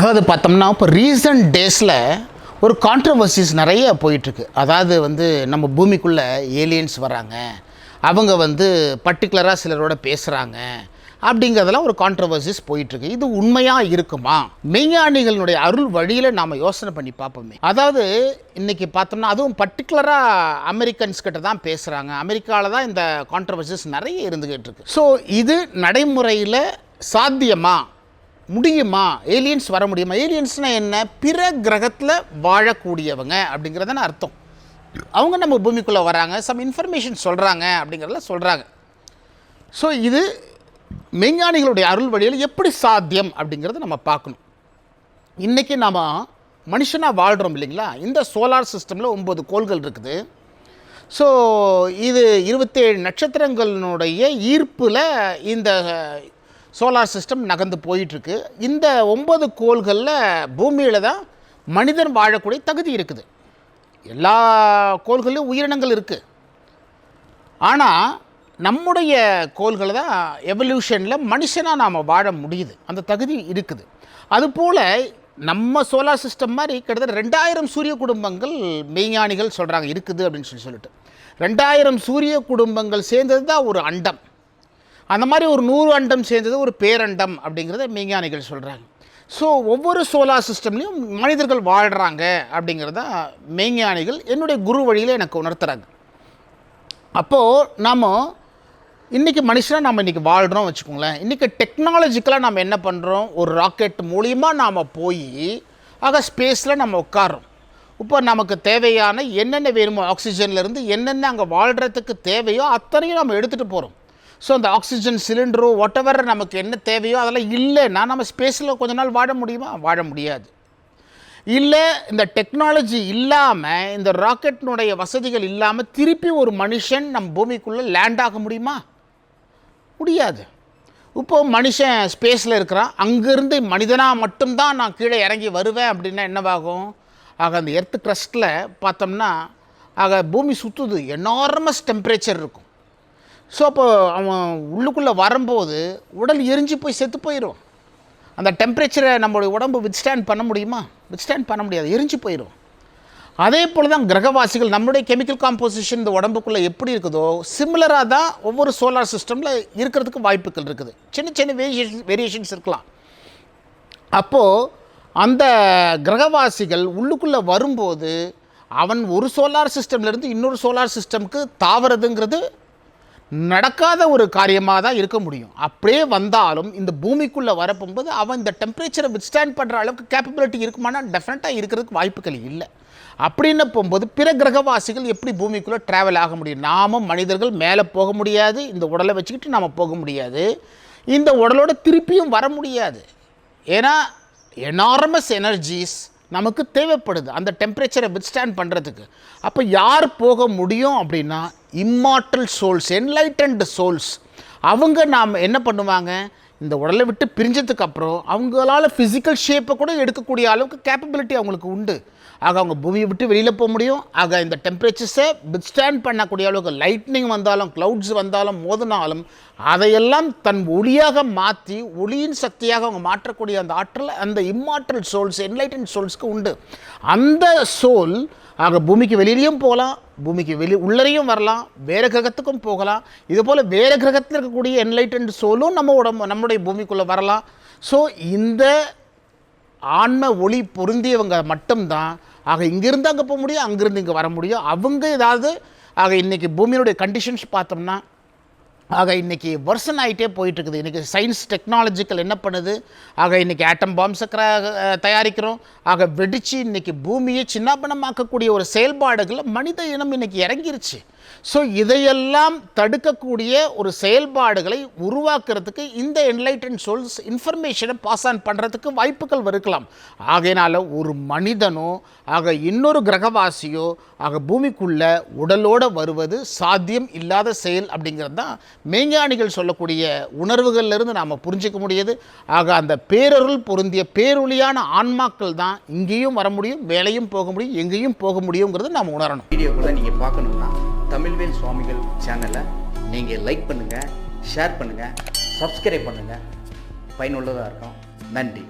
அதாவது பார்த்தோம்னா இப்போ ரீசன்ட் டேஸில் ஒரு கான்ட்ரவர்சிஸ் நிறைய போயிட்டுருக்கு. அதாவது நம்ம பூமிக்குள்ளே ஏலியன்ஸ் வராங்க, அவங்க பர்டிகுலராக சிலரோட பேசுகிறாங்க அப்படிங்கிறதெல்லாம் ஒரு கான்ட்ரவர்சிஸ் போயிட்டுருக்கு. இது உண்மையாக இருக்குமா? மெய்ஞானிகளுடைய அருள் வழியில் நாம் யோசனை பண்ணி பார்ப்போமே. அதாவது இன்றைக்கி பார்த்தோம்னா அதுவும் பர்டிகுலராக அமெரிக்கன்ஸ் கிட்ட தான் பேசுகிறாங்க. அமெரிக்காவில் தான் இந்த கான்ட்ரவர்சிஸ் நிறைய இருந்துக்கிட்டு இருக்கு. ஸோ இது நடைமுறையில் சாத்தியமா, முடியுமா? ஏலியன்ஸ் வர முடியுமா? ஏலியன்ஸ்னால் என்ன? பிற கிரகத்தில் வாழக்கூடியவங்க அப்படிங்கிறதான அர்த்தம். அவங்க நம்ம பூமிக்குள்ளே வராங்க, சம் இன்ஃபர்மேஷன் சொல்கிறாங்க அப்படிங்கிறத சொல்கிறாங்க. ஸோ இது மெய்ஞானிகளுடைய அருள் வழியில் எப்படி சாத்தியம் அப்படிங்கிறத நம்ம பார்க்கணும். இன்றைக்கி நாம் மனுஷனாக வாழ்கிறோம் இல்லைங்களா? இந்த சோலார் சிஸ்டமில் 9 கோள்கள் இருக்குது. ஸோ இது 27 நட்சத்திரங்களுடைய ஈர்ப்பில் இந்த சோலார் சிஸ்டம் நகர்ந்து போயிட்டுருக்கு. இந்த 9 கோள்களில் பூமியில் தான் மனிதன் வாழக்கூடிய தகுதி இருக்குது. எல்லா கோள்கள்லையும் உயிரினங்கள் இருக்குது. ஆனால் நம்முடைய கோள்கள் தான் எவல்யூஷனில் மனுஷனாக நாம் வாழ முடியுது, அந்த தகுதி இருக்குது. அதுபோல் நம்ம சோலார் சிஸ்டம் மாதிரி கிட்டத்தட்ட 2000 சூரிய குடும்பங்கள் மெய்ஞானிகள் சொல்கிறாங்க இருக்குது அப்படின்னு சொல்லிட்டு 2000 சூரிய குடும்பங்கள் சேர்ந்தது தான் ஒரு அண்டம். அந்த மாதிரி ஒரு 100 அண்டம் சேர்ந்தது ஒரு பேரண்டம் அப்படிங்கிறத மெய்ஞானிகள் சொல்கிறாங்க. ஸோ ஒவ்வொரு சோலார் சிஸ்டம்லேயும் மனிதர்கள் வாழ்கிறாங்க அப்படிங்கிறத மெய்ஞானிகள் என்னுடைய குரு வழியில் எனக்கு உணர்த்துறாங்க. அப்போது நாம் இன்றைக்கி மனுஷனாக நம்ம இன்றைக்கி வாழ்கிறோம் வச்சுக்கோங்களேன். இன்றைக்கி டெக்னாலஜிக்கலாக நம்ம என்ன பண்ணுறோம்? ஒரு ராக்கெட் மூலிமா நாம் போய் ஸ்பேஸில் நம்ம உட்காரோம். இப்போ நமக்கு தேவையான என்னென்ன வேணுமோ, ஆக்சிஜன்லேருந்து என்னென்ன அங்கே வாழ்கிறதுக்கு தேவையோ அத்தனையும் நம்ம எடுத்துகிட்டு போகிறோம். ஸோ அந்த ஆக்சிஜன் சிலிண்டரோ வாட்டெவர் நமக்கு என்ன தேவையோ அதெல்லாம் இல்லைன்னா நம்ம ஸ்பேஸில் கொஞ்ச நாள் வாழ முடியுமா? வாழ முடியாது. இல்லை இந்த டெக்னாலஜி இல்லாமல், இந்த ராக்கெட்டினுடைய வசதிகள் இல்லாமல் திருப்பி ஒரு மனுஷன் நம்ம பூமிக்குள்ளே லேண்ட் ஆக முடியுமா? முடியாது. இப்போது மனுஷன் ஸ்பேஸில் இருக்கிறான், அங்கேருந்து மனிதனாக மட்டும்தான் நான் கீழே இறங்கி வருவேன் அப்படின்னா என்னவாகும்? அந்த எர்த் க்ரஸ்ட்டில் பார்த்தோம்னா பூமி சுற்றுது, எனார்மஸ் டெம்பரேச்சர் இருக்கும். ஸோ அப்போ அவன் உள்ளுக்குள்ளே வரும்போது உடல் எரிஞ்சு போய் செத்து போயிடும். அந்த டெம்பரேச்சரை நம்மளுடைய உடம்பு வித்ஸ்டாண்ட் பண்ண முடியுமா? வித்ஸ்டாண்ட் பண்ண முடியாது, எரிஞ்சு போயிடும். அதே போல் தான் கிரகவாசிகள், நம்மளுடைய கெமிக்கல் காம்போசிஷன் இந்த உடம்புக்குள்ளே எப்படி இருக்குதோ சிமிலராக தான் ஒவ்வொரு சோலார் சிஸ்டமில் இருக்கிறதுக்கு வாய்ப்புகள் இருக்குது. சின்ன சின்ன வேரியேஷன்ஸ் இருக்கலாம். அப்போது அந்த கிரகவாசிகள் உள்ளுக்குள்ளே வரும்போது அவன் ஒரு சோலார் சிஸ்டம்லேருந்து இன்னொரு சோலார் சிஸ்டமுக்கு தாவறதுங்கிறது நடக்காத ஒரு காரியமாக தான் இருக்க முடியும். அப்படியே வந்தாலும் இந்த பூமிக்குள்ளே வரப்போகும்போது அவன் இந்த டெம்பரேச்சரை வித்ஸ்டாண்ட் பண்ணுற அளவுக்கு கேப்பபிலிட்டி இருக்குமானா டெஃபினட்டாக இருக்கிறதுக்கு வாய்ப்புகள் இல்லை. அப்படின்னு போகும்போது பிற கிரகவாசிகள் எப்படி பூமிக்குள்ளே ட்ராவல் ஆக முடியும்? நாமும் மனிதர்கள் மேலே போக முடியாது, இந்த உடலை வச்சுக்கிட்டு நாம் போக முடியாது, இந்த உடலோட திருப்பியும் வர முடியாது. ஏன்னா எனார்மஸ் எனர்ஜிஸ் நமக்கு தேவைப்படுது அந்த டெம்பரேச்சரை வித்ஸ்டாண்ட் பண்ணுறதுக்கு. அப்போ யார் போக முடியும் அப்படின்னா இம்மார்டல் சோல்ஸ், என்லைட்டன்டு சோல்ஸ். அவங்க நாம் என்ன பண்ணுவாங்க? இந்த உடலை விட்டு பிரிஞ்சதுக்கப்புறம் அவங்களால ஃபிசிக்கல் ஷேப்பை கூட எடுக்கக்கூடிய அளவுக்கு கேப்பபிலிட்டி அவங்களுக்கு உண்டு. அவங்க பூமியை விட்டு வெளியில் போக முடியும். இந்த டெம்பரேச்சர்ஸை வித்ஸ்டாண்ட் பண்ணக்கூடிய அளவுக்கு லைட்னிங் வந்தாலும், க்ளவுட்ஸ் வந்தாலும், மோதினாலும் அதையெல்லாம் தன் ஒளியாக மாற்றி ஒளியின் சக்தியாக அவங்க மாற்றக்கூடிய அந்த ஆற்றல் அந்த இம்மார்டல் சோல்ஸ், என்லைட்டன் சோல்ஸ்க்கு உண்டு. அந்த சோல் பூமிக்கு வெளியிலையும் போகலாம், பூமிக்கு உள்ளரையும் வரலாம், வேறு கிரகத்துக்கும் போகலாம். இதுபோல் வேறு கிரகத்தில் இருக்கக்கூடிய என்லைட்டன்ட் சோலும் நம்முடைய பூமிக்குள்ளே வரலாம். ஸோ இந்த ஆன்ம ஒளி பொருந்தியவங்க மட்டும்தான் இங்கேருந்து அங்கே போக முடியும், அங்கேருந்து இங்கே வர முடியும். அவங்க ஏதாவது இன்றைக்கி பூமியினுடைய கண்டிஷன்ஸ் பார்த்தோம்னா இன்றைக்கி வருஷன் ஆகிட்டே போயிட்டுருக்குது. இன்றைக்கி சயின்ஸ் டெக்னாலஜிக்கல் என்ன பண்ணுது? இன்றைக்கி ஆட்டம் பாம்ஸை தயாரிக்கிறோம். வெடித்து இன்றைக்கி பூமியை சின்னாபனமாக்கக்கூடிய ஒரு செயல்பாடுகளில் மனித இனம் இன்றைக்கி இறங்கிருச்சு. ஸோ இதையெல்லாம் தடுக்கக்கூடிய ஒரு செயல்பாடுகளை உருவாக்குறதுக்கு இந்த என்லைட்டன் சோல்ஸ் இன்ஃபர்மேஷனை பாஸ் ஆன் பண்ணுறதுக்கு வாய்ப்புகள் இருக்கலாம். ஆகையினால் ஒரு மனிதனோ இன்னொரு கிரகவாசியோ பூமிக்குள்ளே உடலோடு வருவது சாத்தியம் இல்லாத செயல் அப்படிங்கிறது தான் மெய்ஞானிகள் சொல்லக்கூடிய உணர்வுகள்லேருந்து நாம் புரிஞ்சிக்க முடியுது. அந்த பேரருள் பொருந்திய பேரொளியான ஆன்மாக்கள் தான் இங்கேயும் வர முடியும், வேலையும் போக முடியும், எங்கேயும் போக முடியுங்கிறது நாம் உணரணும். வீடியோக்குள்ளே நீங்கள் பார்க்கணுன்னா தமிழ்வேல் சுவாமிகள் சேனலை நீங்கள் லைக் பண்ணுங்கள், ஷேர் பண்ணுங்கள், சப்ஸ்கிரைப் பண்ணுங்கள். பயனுள்ளதாக இருக்கும். நன்றி.